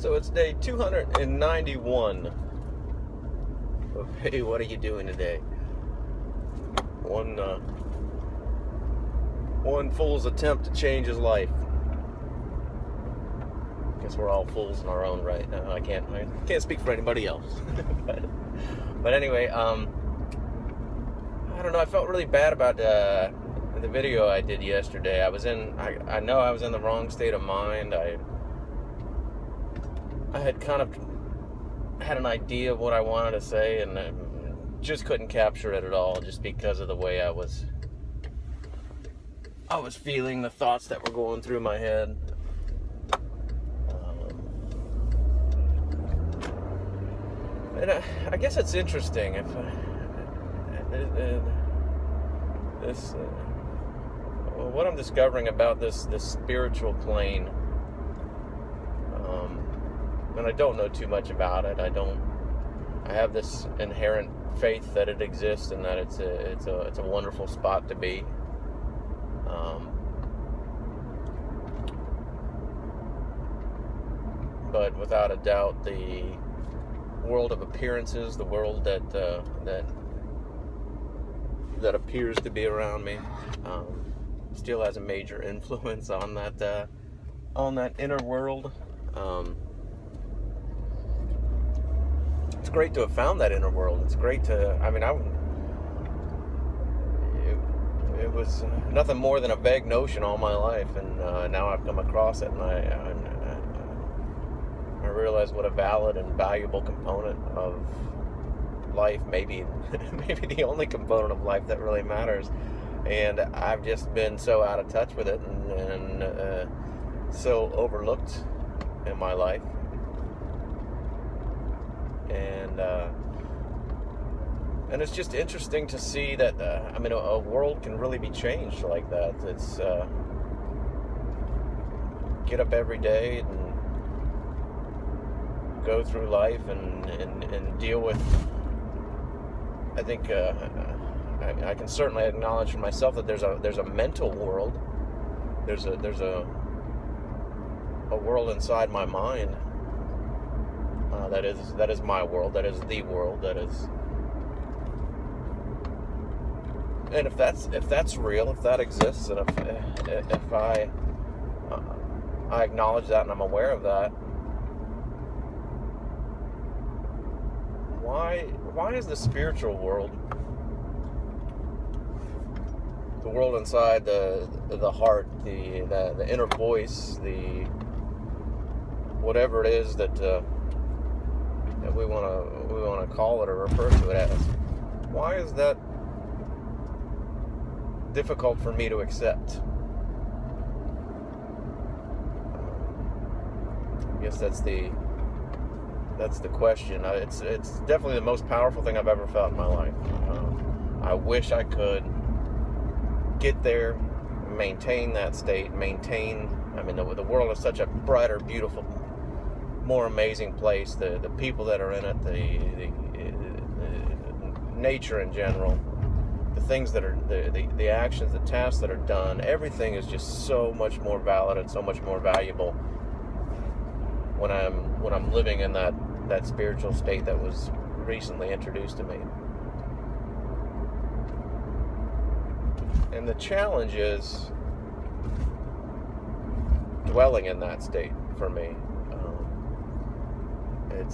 So it's day 291 of Hey, What Are You Doing Today? One fool's attempt to change his life. Guess we're all fools in our own right. I can't speak for anybody else. but anyway, I don't know. I felt really bad about the video I did yesterday. I know I was in the wrong state of mind. I had kind of had an idea of what I wanted to say, and I just couldn't capture it at all, just because of the way I was feeling, the thoughts that were going through my head. And I guess it's interesting if what I'm discovering about this spiritual plane. And I don't know too much about it. I have this inherent faith that it exists and that it's a wonderful spot to be. But without a doubt, the world of appearances, the world that appears to be around me, still has a major influence on that inner world. It's great to have found that inner world. It's great to, it was nothing more than a vague notion all my life, and now I've come across it, and I realize what a valid and valuable component of life, maybe the only component of life that really matters. And I've just been so out of touch with it and so overlooked in my life. And it's just interesting to see that a world can really be changed like that. It's get up every day and go through life and deal with. I think I can certainly acknowledge for myself that there's a mental world. There's a world inside my mind that is my world. That is the world. That is. And if that's real, if that exists, and if I acknowledge that and I'm aware of that, why is the spiritual world, the world inside the heart, the inner voice, the whatever it is that we want to call it or refer to it as, why is that difficult for me to accept? I guess that's the question. It's definitely the most powerful thing I've ever felt in my life. I wish I could get there, maintain that state, the world is such a brighter, beautiful, more amazing place. The people that are in it, the nature in general, the things that are the actions, the tasks that are done, everything is just so much more valid and so much more valuable when I'm living in that spiritual state that was recently introduced to me. And the challenge is dwelling in that state for me.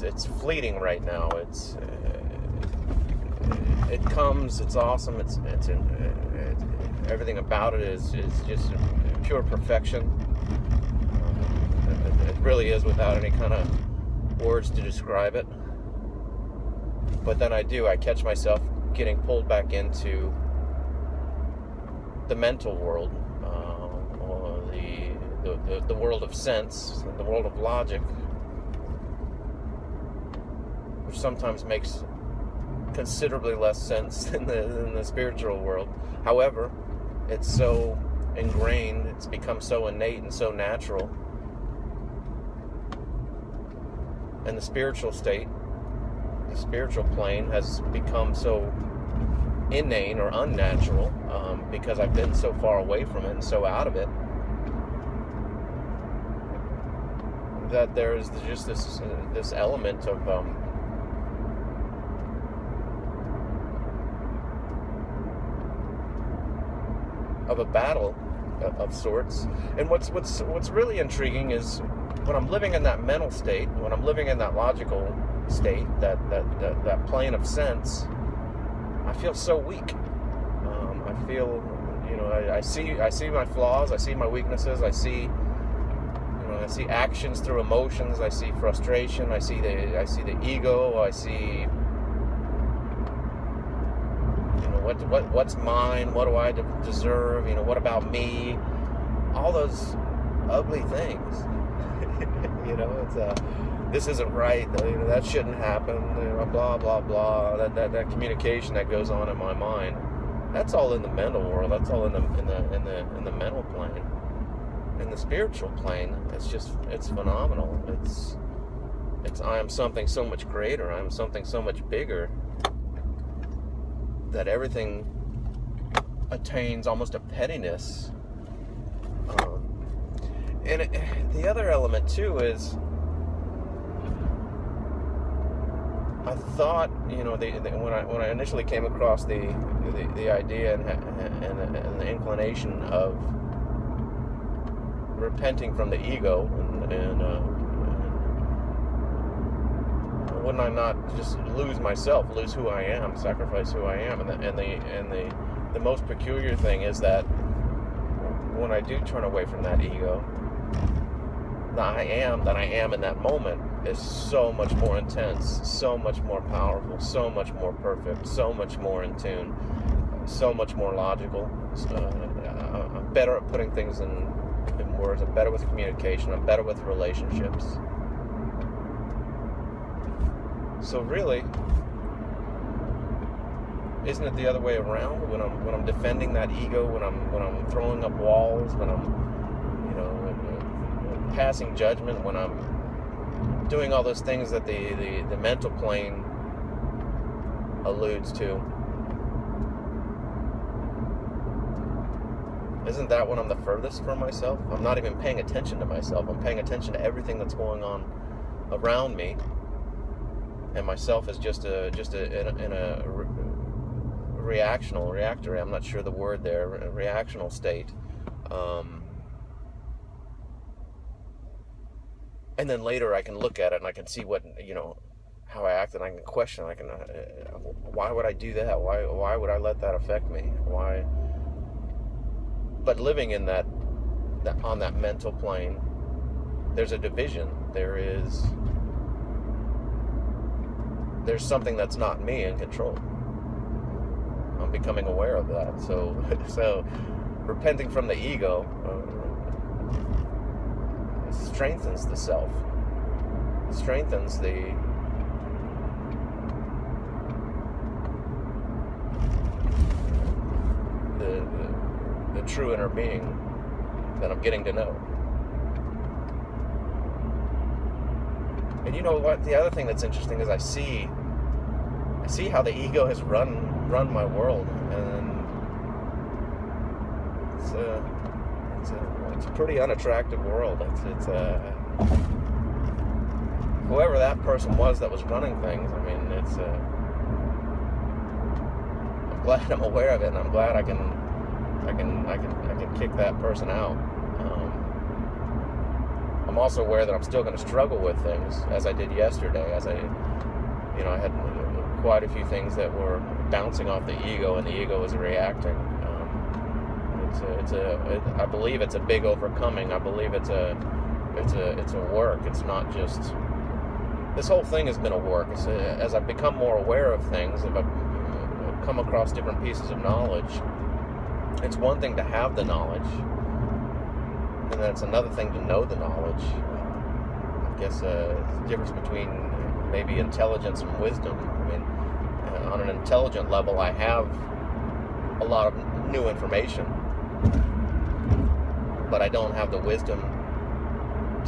It's fleeting right now. It comes. It's awesome. Everything about it is just pure perfection. It really is, without any kind of words to describe it. But then I catch myself getting pulled back into the mental world, or the world of sense, the world of logic, which sometimes makes considerably less sense than the spiritual world. However, it's so ingrained, it's become so innate and so natural. And the spiritual state, the spiritual plane, has become so inane or unnatural because I've been so far away from it and so out of it that there's just this element of a battle of sorts. And what's really intriguing is when I'm living in that mental state, when I'm living in that logical state, that plane of sense, I feel so weak. I feel, I see my flaws, I see my weaknesses, I see actions through emotions, I see frustration, I see the ego, I see what's mine, what do I deserve, what about me, all those ugly things. It's this isn't right, that shouldn't happen, blah blah blah, that communication that goes on in my mind. That's all in the mental world. That's all in the mental plane. In the spiritual plane, it's phenomenal. It's I am something so much greater. I am something so much bigger, that everything attains almost a pettiness. And the other element too is, I thought, when I initially came across the idea and the inclination of repenting from the ego, and wouldn't I not just lose myself, lose who I am, sacrifice who I am? And the most peculiar thing is that when I do turn away from that ego, the I am in that moment is so much more intense, so much more powerful, so much more perfect, so much more in tune, so much more logical. I'm better at putting things in words. I'm better with communication. I'm better with relationships. So really, isn't it the other way around? When I'm defending that ego, when I'm throwing up walls, when I'm passing judgment, when I'm doing all those things that the mental plane alludes to, isn't that when I'm the furthest from myself? I'm not even paying attention to myself. I'm paying attention to everything that's going on around me, and myself is just in a reactory. I'm not sure the word there. A reactional state. And then later I can look at it and I can see how I acted. I can question. I can, why would I do that? Why would I let that affect me? Why? But living in that on that mental plane, there's a division. There's something that's not me in control. I'm becoming aware of that. So repenting from the ego strengthens the self, strengthens the true inner being that I'm getting to know. And you know what? The other thing that's interesting is I see how the ego has run my world, and it's a pretty unattractive world. It's whoever that person was that was running things. I mean, I'm glad I'm aware of it, and I'm glad I can kick that person out. I'm also aware that I'm still going to struggle with things, as I did yesterday. As I had quite a few things that were bouncing off the ego, and the ego was reacting. I believe it's a big overcoming. I believe it's a work. It's not just. This whole thing has been a work. As I've become more aware of things, if I've come across different pieces of knowledge, it's one thing to have the knowledge, and then it's another thing to know the knowledge. I guess the difference between maybe intelligence and wisdom. I mean, on an intelligent level, I have a lot of new information, but I don't have the wisdom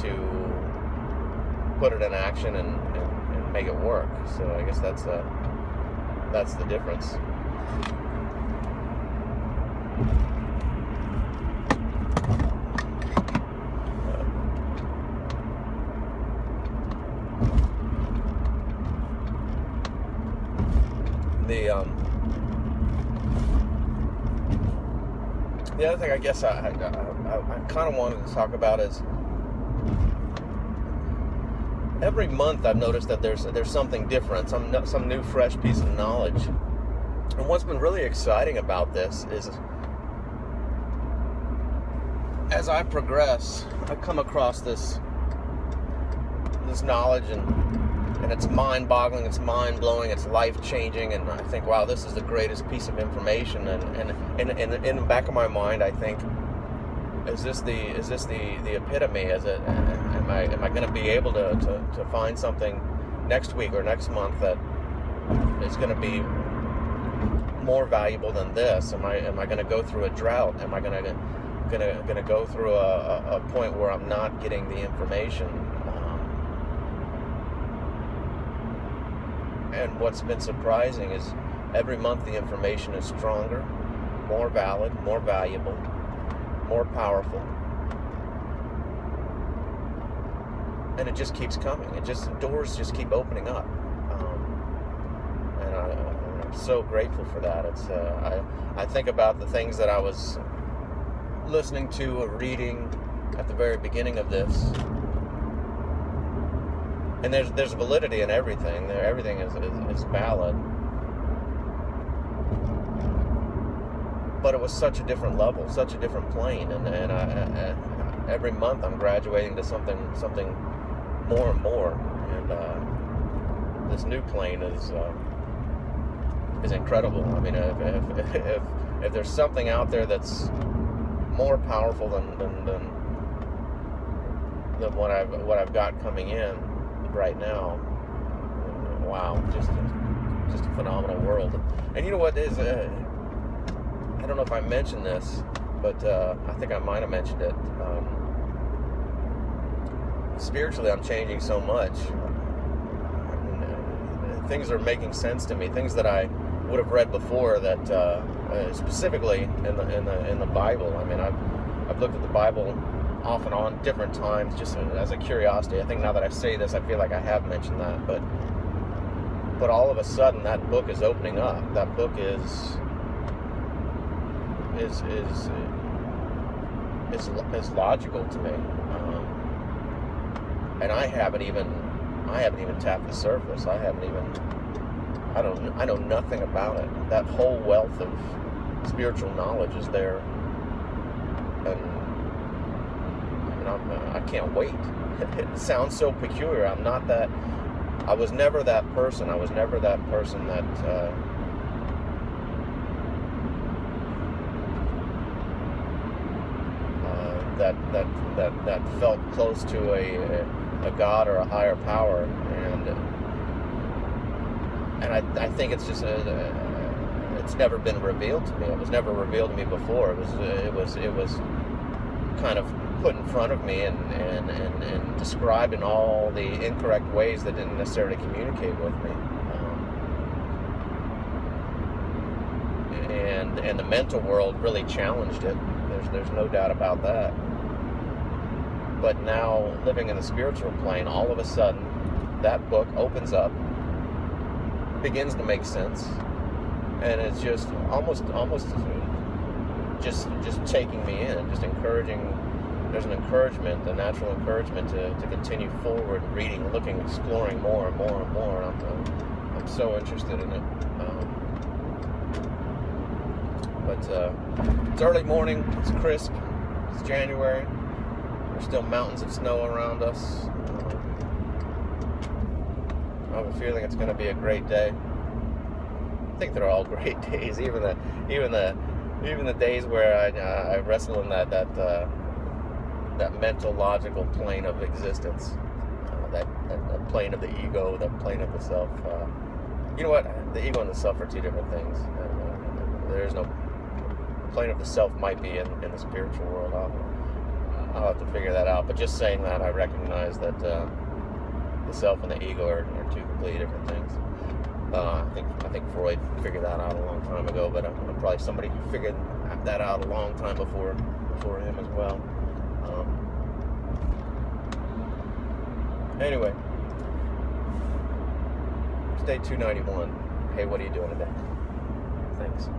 to put it in action and make it work. So I guess that's the difference. the other thing I guess I kind of wanted to talk about is every month I've noticed that there's something different, some new fresh piece of knowledge. And what's been really exciting about this is, as I progress, I come across this knowledge, and it's mind-boggling, it's mind-blowing, it's life-changing, and I think, wow, this is the greatest piece of information. And in the back of my mind, I think, is this the epitome? Am I going to be able to find something next week or next month that is going to be more valuable than this? Am I going to go through a drought? Am I going to go through a point where I'm not getting the information? And what's been surprising is every month the information is stronger, more valid, more valuable, more powerful. And it just keeps coming. Doors just keep opening up. And I'm so grateful for that. It's I think about the things that I was listening to or reading at the very beginning of this. And there's validity in everything. Everything is valid. But it was such a different level, such a different plane, and every month I'm graduating to something more and more. And this new plane is incredible. I mean, if there's something out there that's more powerful than what I've got coming in right now, wow, just a phenomenal world. And you know what is, I don't know if I mentioned this, but I think I might have mentioned it. Spiritually, I'm changing so much. I mean, things are making sense to me. Things that I would have read before, that specifically in the Bible. I mean, I've looked at the Bible off and on different times, just as a curiosity. I think now that I say this, I feel like I have mentioned that, but all of a sudden that book is opening up. That book is logical to me, and I haven't even tapped the surface. I know nothing about it. That whole wealth of spiritual knowledge is there, and I can't wait. It sounds so peculiar. I was never that person. I was never that person that that felt close to a God or a higher power, and I think it's just it's never been revealed to me. It was never revealed to me before. It was kind of put in front of me and described in all the incorrect ways that didn't necessarily communicate with me. And the mental world really challenged it. There's no doubt about that. But now, living in the spiritual plane, all of a sudden, that book opens up, begins to make sense, and it's just almost just taking me in, just encouraging. There's an encouragement, a natural encouragement to continue forward, reading, looking, exploring more and more and more. I'm so interested in it. But it's early morning. It's crisp. It's January. There's still mountains of snow around us. I have a feeling it's going to be a great day. I think they're all great days, even the days where I wrestle in that mental, logical plane of existence, that plane of the ego, that plane of the self. You know what? The ego and the self are two different things. There's no plane of the self might be in the spiritual world. I'll have to figure that out. But just saying that, I recognize that the self and the ego are two completely different things. I think Freud figured that out a long time ago, but probably somebody who figured that out a long time before him as well. Anyway, it's day 291. hey, what are you doing today? Thanks.